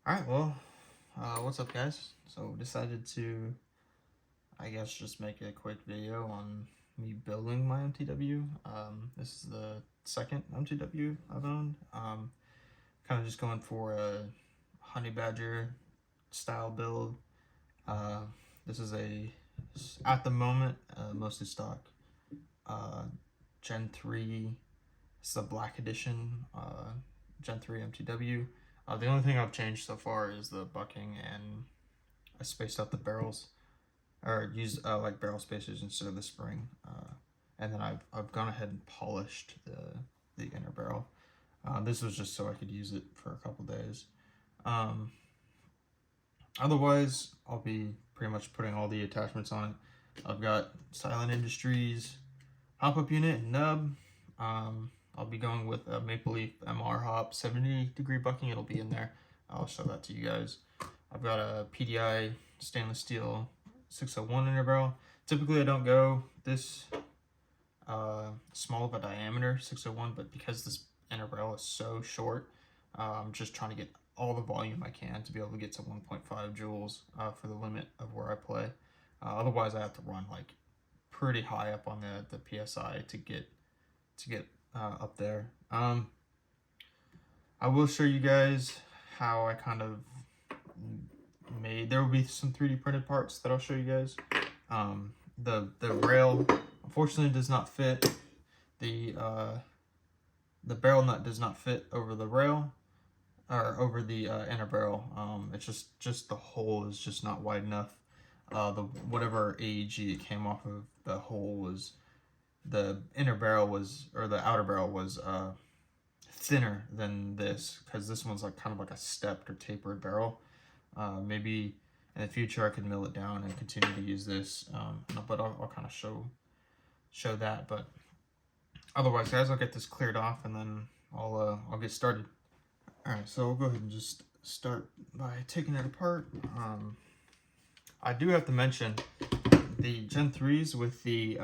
Alright, well, what's up guys? So decided to, I guess, just make a quick video on me building my MTW. This is the second MTW I've owned. Kind of just going for a honey badger style build. This is at the moment, mostly stock, Gen 3. It's the black edition, Gen 3 MTW. The only thing I've changed so far is the bucking, and I spaced out the barrels, or used like barrel spacers instead of the spring. And then I've gone ahead and polished the inner barrel. This was just so I could use it for a couple days. Otherwise, I'll be pretty much putting all the attachments on it. I've got Silent Industries hop-up unit and nub. I'll be going with a Maple Leaf MR hop, 70-degree bucking. It'll be in there. I'll show that to you guys. I've got a PDI stainless steel 601 inner barrel. Typically, I don't go this small of a diameter 601, but because this inner barrel is so short, I'm just trying to get all the volume I can to be able to get to 1.5 joules for the limit of where I play. Otherwise, I have to run like pretty high up on the PSI to get up there. I will show you guys how I kind of made. There will be some 3D printed parts that I'll show you guys. The rail unfortunately does not fit. The barrel nut does not fit over the rail, or over the inner barrel. It's just the hole is just not wide enough. Whatever AEG it came off of, the hole was, the inner barrel was, or the outer barrel was thinner than this, because this one's like kind of like a stepped or tapered barrel. Maybe in the future I could mill it down and continue to use this, but I'll kind of show that. But otherwise, guys, I'll get this cleared off and then I'll get started. All right, so we'll go ahead and just start by taking it apart. I do have to mention the Gen 3s with the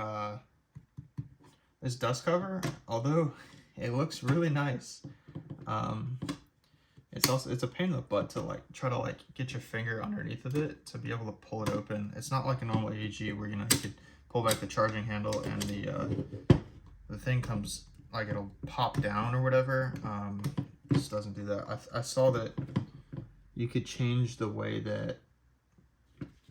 this dust cover, although it looks really nice. It's a pain in the butt to like try to like get your finger underneath of it to be able to pull it open. It's not like a normal AEG where, you know, you could pull back the charging handle and the thing comes, like, it'll pop down or whatever. This doesn't do that. I saw that you could change the way that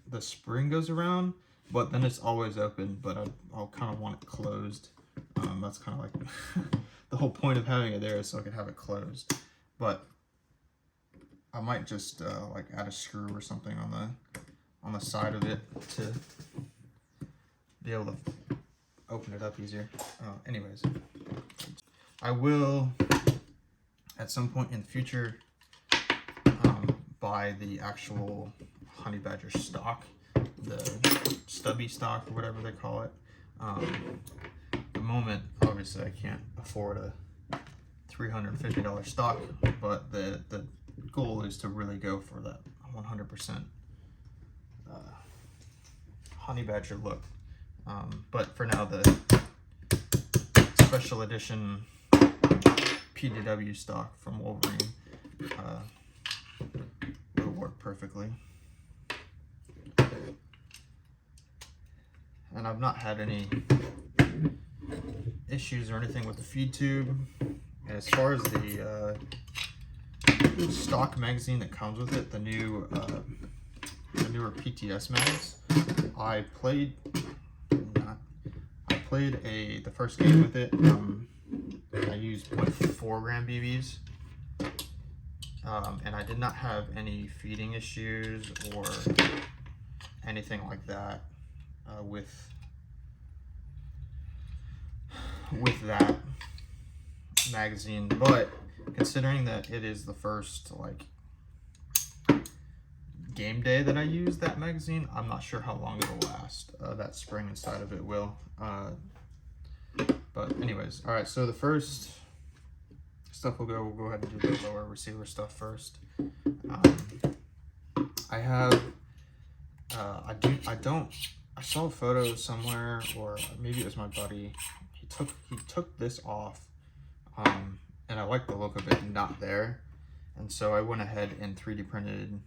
the spring goes around, but then it's always open, but I'll kind of want it closed. That's kind of like the whole point of having it there, is so I could have it closed. But I might just like add a screw or something on the side of it to be able to open it up easier. Anyways, I will at some point in the future buy the actual honey badger stock, the stubby stock or whatever they call it. At the moment, obviously, I can't afford a $350 stock, but the goal is to really go for that 100% honey badger look. But for now, the special edition PTW stock from Wolverine will work perfectly. And I've not had any issues or anything with the feed tube. And as far as the stock magazine that comes with it, the newer PTS mags, I played the first game with it. I used 0.4 gram BBs, and I did not have any feeding issues or anything like that with that magazine. But considering that it is the first like game day that I use that magazine, I'm not sure how long it'll last. That spring inside of it will. But anyways, all right, so the first stuff we'll go ahead and do the lower receiver stuff first. I saw a photo somewhere, or maybe it was my buddy. He took this off, and I like the look of it not there. And so I went ahead and 3D printed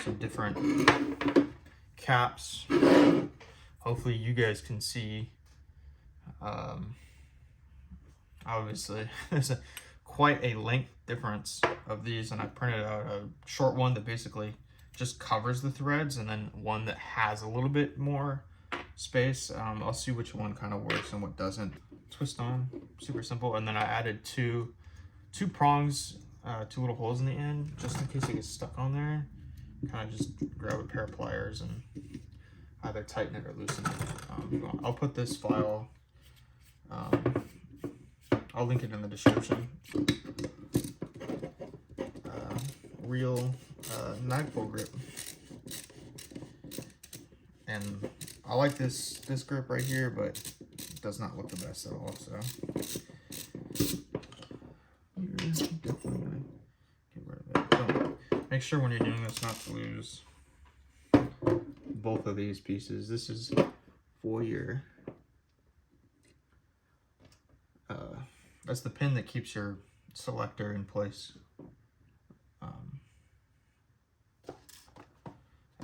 some different caps. Hopefully you guys can see. Obviously, there's quite a length difference of these, and I printed out a short one that basically just covers the threads, and then one that has a little bit more space. I'll see which one kind of works and what doesn't. Twist on, super simple. And then I added two prongs, two little holes in the end, just in case it gets stuck on there. Kind of just grab a pair of pliers and either tighten it or loosen it. I'll put this file, I'll link it in the description. Real magpul grip. And I like this grip right here, but it does not look the best at all, so you're definitely gonna get rid of it. Don't, make sure when you're doing this not to lose both of these pieces. This is for your that's the pin that keeps your selector in place.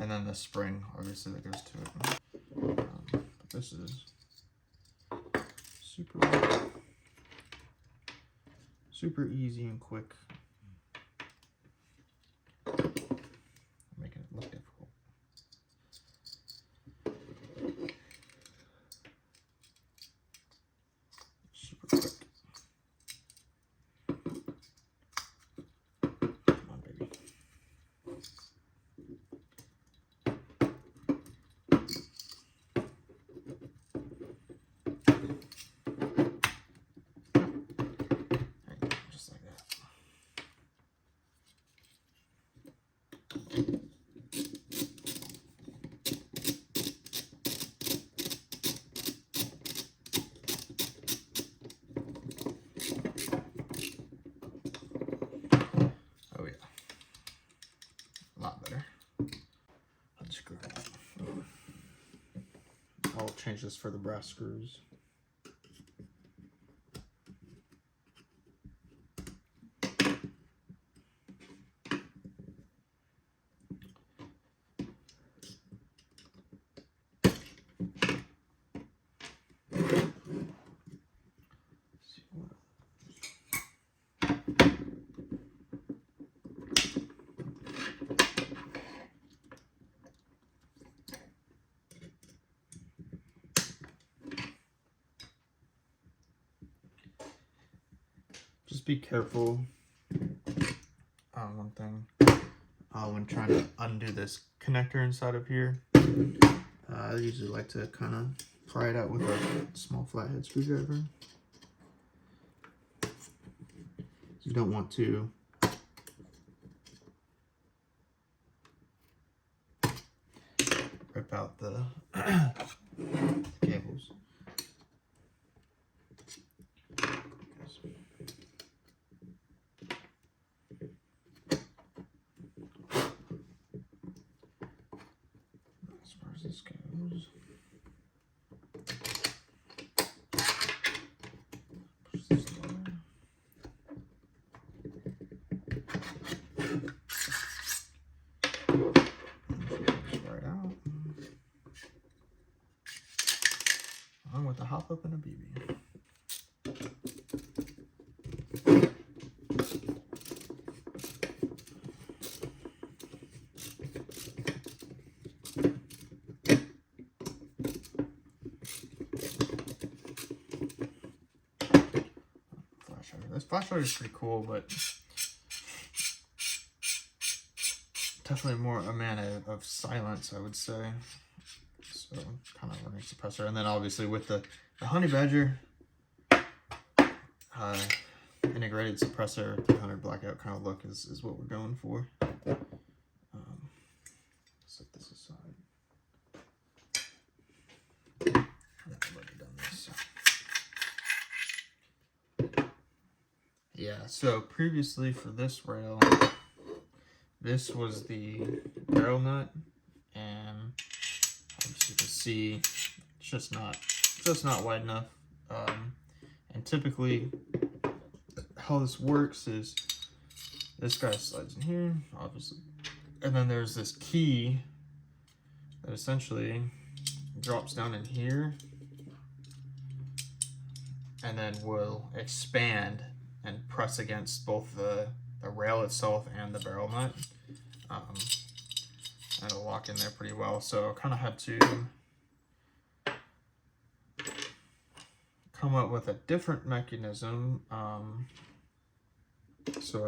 And then the spring, obviously, that goes to it. But this is super easy and quick. Making it look difficult. Super quick. Come on, baby. Oh yeah, a lot better. Unscrew it. I'll change this for the brass screws. Just be careful. One thing, when trying to undo this connector inside of here, I usually like to kind of pry it out with a small flathead screwdriver. You don't want to rip out the cables. As far as this goes, push this down. Right out. Along with the hop up and a BB. This flashlight is pretty cool, but definitely more a man of silence, I would say. So kind of running suppressor, and then obviously with the Honey Badger integrated suppressor 300 blackout kind of look is what we're going for. Set this aside. I've already done this. So. Yeah, so previously for this rail, this was the barrel nut, and as you can see, it's just not wide enough. And typically, how this works is This guy slides in here, obviously. And then there's this key that essentially drops down in here and then will expand and press against both the rail itself and the barrel nut. And it'll lock in there pretty well. So I kind of had to come up with a different mechanism. So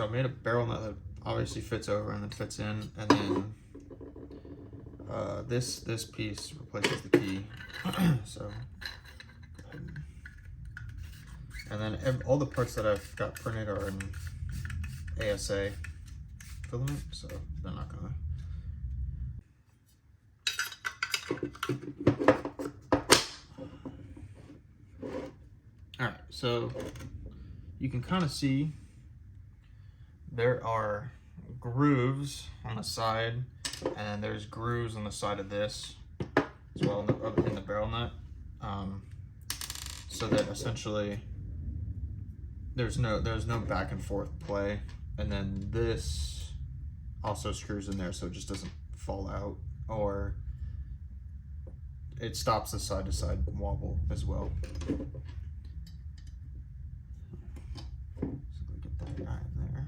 I made a barrel nut that obviously fits over and then fits in, and then this piece replaces the key. So, and then all the parts that I've got printed are in ASA filament, so they're not gonna. All right, so you can kind of see there are grooves on the side, and then there's grooves on the side of this as well in the barrel nut, so that essentially there's no back and forth play. And then this also screws in there so it just doesn't fall out, or it stops the side to side wobble as well. So get that guy in there.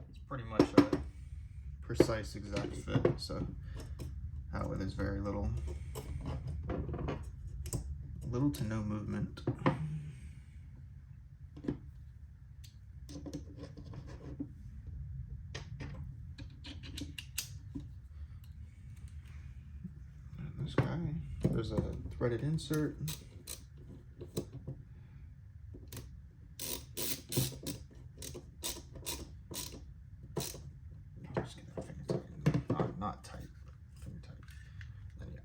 It's pretty much a precise exact fit, so that way there's very little to no movement. And this guy, there's a threaded insert. Just get that finger tight. Not tight. Finger tight. Then yeah.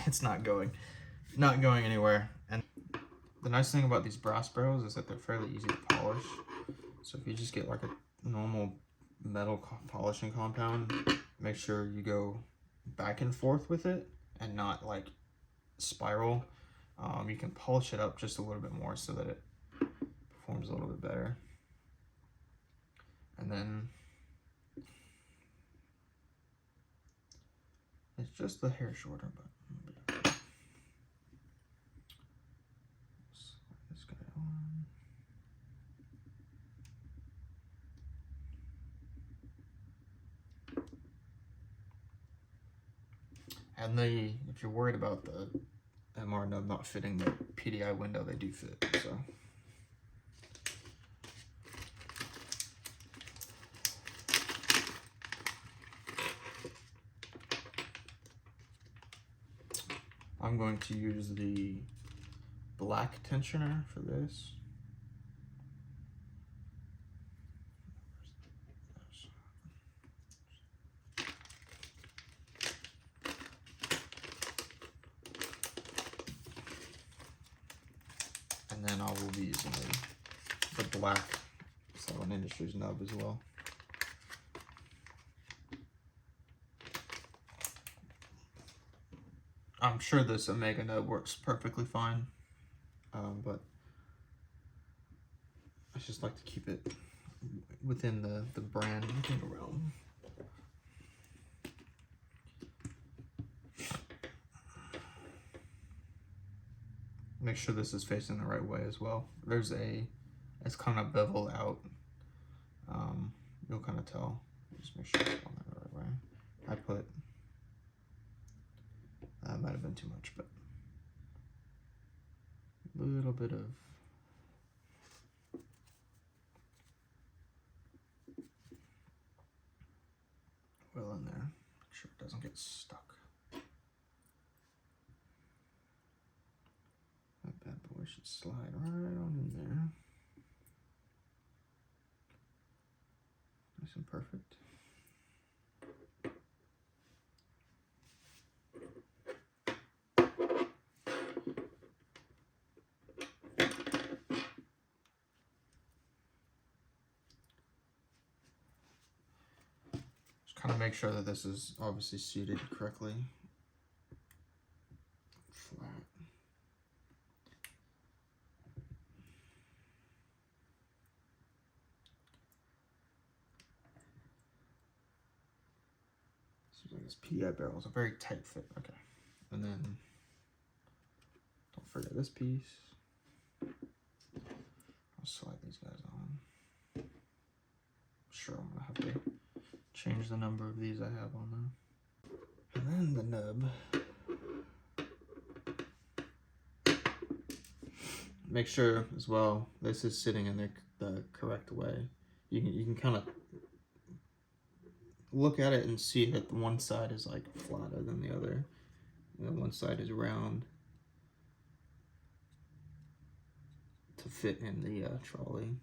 It's not going anywhere. And the nice thing about these brass barrels is that they're fairly easy to polish. So if you just get like a normal metal polishing compound, make sure you go back and forth with it and not like spiral. You can polish it up just a little bit more so that it performs a little bit better. And then it's just the hair shorter, but this guy on. And if you're worried about the MR nub not fitting the PDI window, they do fit, so. I'm going to use the black tensioner for this. And then I will be using the black Silent Industries nub as well. I'm sure this Omega nub works perfectly fine, but I just like to keep it within the brand, within the realm. Make sure this is facing the right way as well. It's kind of beveled out. You'll kind of tell. Just make sure it's on the right way. That might have been too much, but a little bit of oil in there. Make sure it doesn't get stuck. That bad boy should slide right on in there. Nice and perfect. Just kind of make sure that this is obviously seated correctly. Seems like this PDI barrel is a very tight fit. Okay. And then don't forget this piece. I'll slide these guys on. Sure, I'm gonna have to change the number of these I have on them. And then the nub. Make sure as well this is sitting in the correct way. You can kind of look at it and see that one side is like flatter than the other, and then one side is round to fit in the trolley.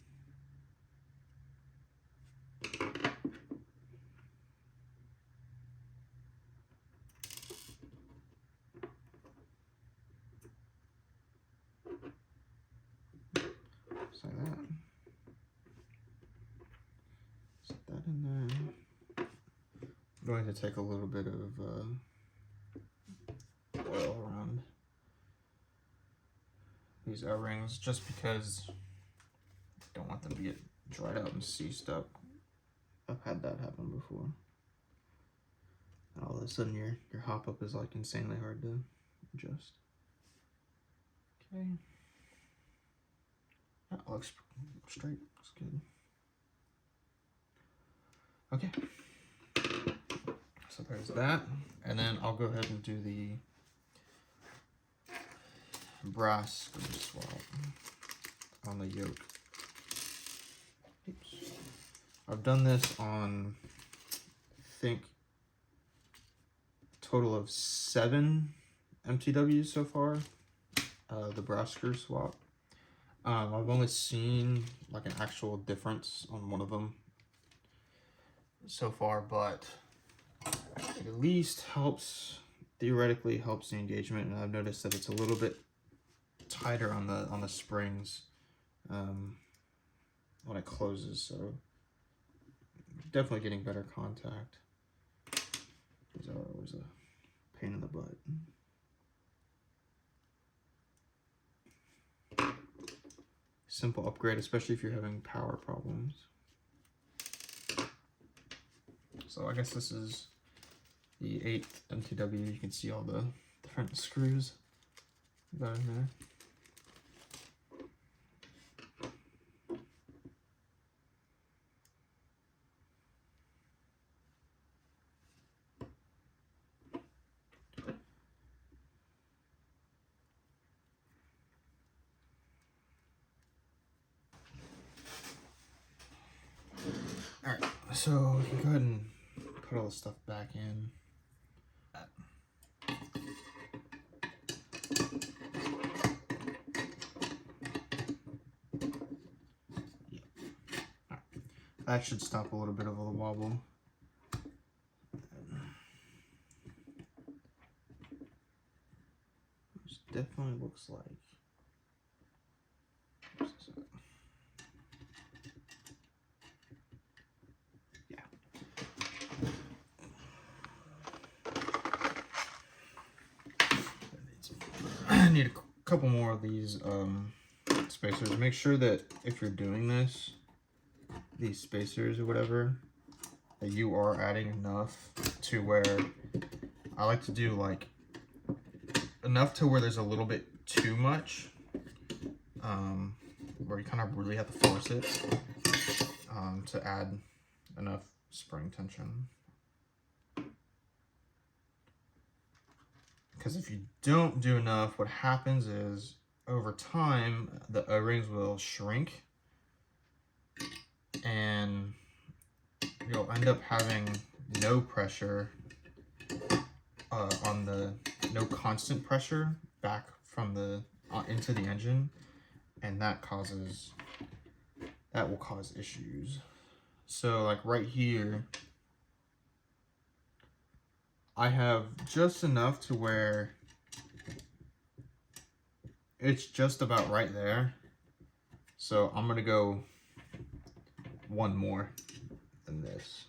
Just like that. Set that in there. I'm going to take a little bit of oil around these O-rings just because I don't want them to get dried out and seized up. I've had that happen before. And all of a sudden your hop up is like insanely hard to adjust. Okay. That looks straight. Looks good. Okay. So there's that. And then I'll go ahead and do the brass screw swap on the yoke. Oops. I've done this on, I think, a total of 7 MTWs so far, the brass screw swap. I've only seen like an actual difference on one of them so far, but it at least theoretically helps the engagement, and I've noticed that it's a little bit tighter on the springs when it closes, so definitely getting better contact. These are always a pain in the butt. Simple upgrade, especially if you're having power problems. So I guess this is the 8th MTW. You can see all the different screws got in there. Alright, so we can go ahead and put all the stuff back in. Yep. Right. That should stop a little bit of the wobble. Which definitely looks like. I need a couple more of these spacers. Make sure that if you're doing this, these spacers or whatever, that you are adding enough to where I like to do like enough to where there's a little bit too much, where you kind of really have to force it to add enough spring tension. Because if you don't do enough, what happens is over time the O-rings will shrink and you'll end up having no pressure no constant pressure back from the into the engine, and that will cause issues. So like right here, I have just enough to where it's just about right there. So I'm gonna go one more than this.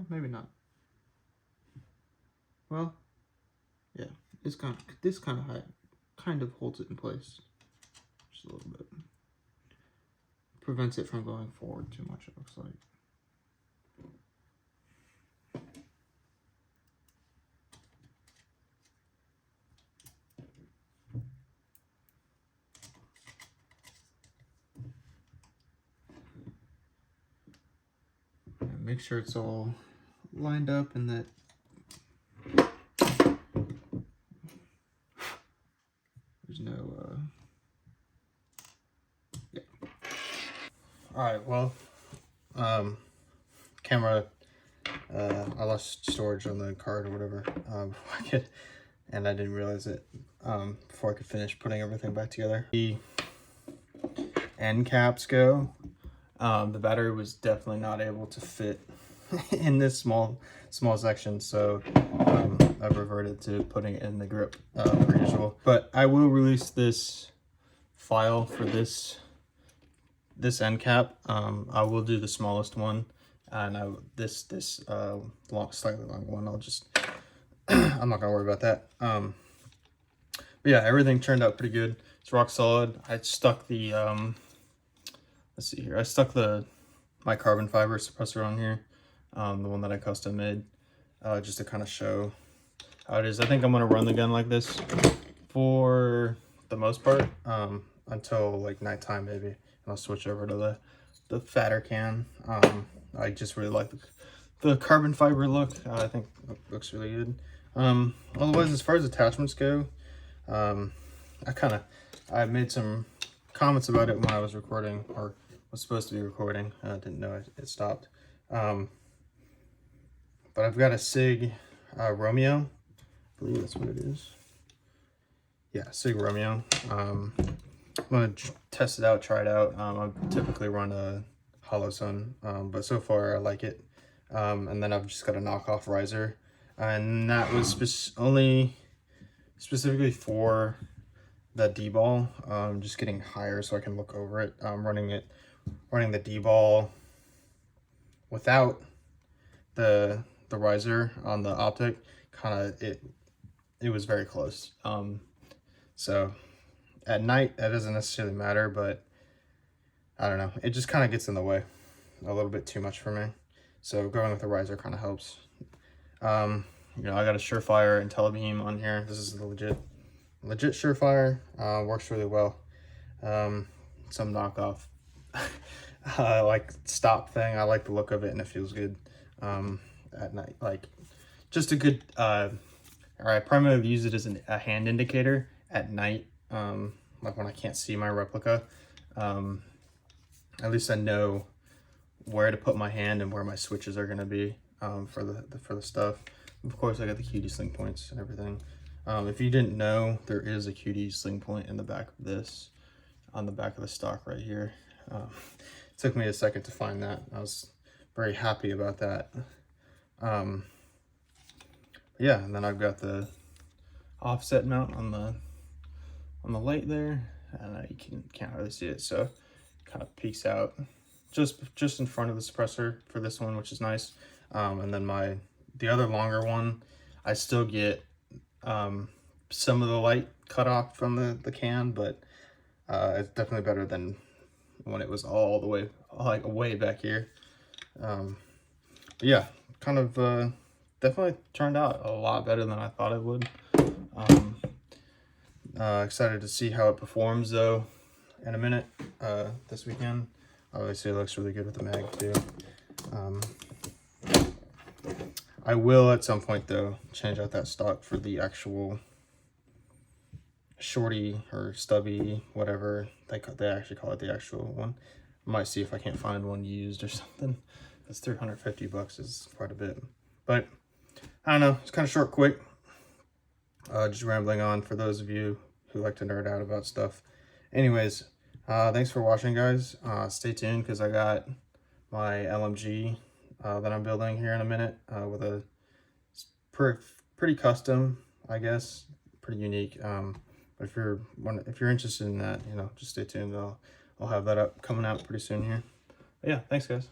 well, maybe not. Well, yeah, this kind of holds it in place just a little bit. Prevents it from going forward too much, it looks like. And make sure it's all lined up and that there's no yeah. All right, well, camera, I lost storage on the card or whatever and I didn't realize it before I could finish putting everything back together. The end caps go. The battery was definitely not able to fit in this small section, so I've reverted to putting it in the grip per usual. But I will release this file for this end cap. I will do the smallest one, and this slightly longer one, I'll just I'm not gonna worry about that. But yeah, everything turned out pretty good. It's rock solid. I stuck the let's see here. I stuck my carbon fiber suppressor on here, the one that I custom made, just to kind of show how it is. I think I'm gonna run the gun like this for the most part, until like nighttime maybe, and I'll switch over to the fatter can. I just really like the carbon fiber look. I think it looks really good. Otherwise, as far as attachments go, I made some comments about it when I was recording, or was supposed to be recording. I didn't know it stopped. But I've got a SIG Romeo. I believe that's what it is. Yeah, SIG Romeo. I'm gonna test it out, try it out. I typically run a Hollow Sun, but so far I like it. And then I've just got a knockoff riser, and that was only specifically for the D-ball. Just getting higher so I can look over it. Running the D-ball without the riser on the optic, it was very close. So at night that doesn't necessarily matter, but I don't know, it just kind of gets in the way a little bit too much for me. So going with the riser kind of helps. You know, I got a Surefire IntelliBeam on here. This is the legit Surefire. Works really well. Some knockoff like stop thing. I like the look of it and it feels good at night. Like just a good I primarily use it as a hand indicator at night, like when I can't see my replica. At least I know where to put my hand and where my switches are going to be for the stuff. Of course, I got the QD sling points and everything. If you didn't know, there is a QD sling point in the back of this, on the back of the stock right here. It took me a second to find that. I was very happy about that. Yeah, and then I've got the offset mount on the light there, and you can't really see it, so it kind of peeks out just in front of the suppressor for this one, which is nice. And then the other longer one, I still get some of the light cut off from the can, but it's definitely better than when it was all the way like way back here. But yeah, kind of definitely turned out a lot better than I thought it would. Excited to see how it performs though in a minute this weekend. Obviously it looks really good with the mag too. I will at some point though change out that stock for the actual shorty or stubby, whatever they actually call it, the actual one. I might see if I can't find one used or something. That's $350 is quite a bit, but I don't know, it's kind of short, quick. Just rambling on for those of you who like to nerd out about stuff. Anyways, thanks for watching, guys. Stay tuned because I got my LMG that I'm building here in a minute with a pretty custom, I guess, pretty unique. But if you're interested in that, you know, just stay tuned. I'll have that coming out pretty soon here. But yeah, thanks, guys.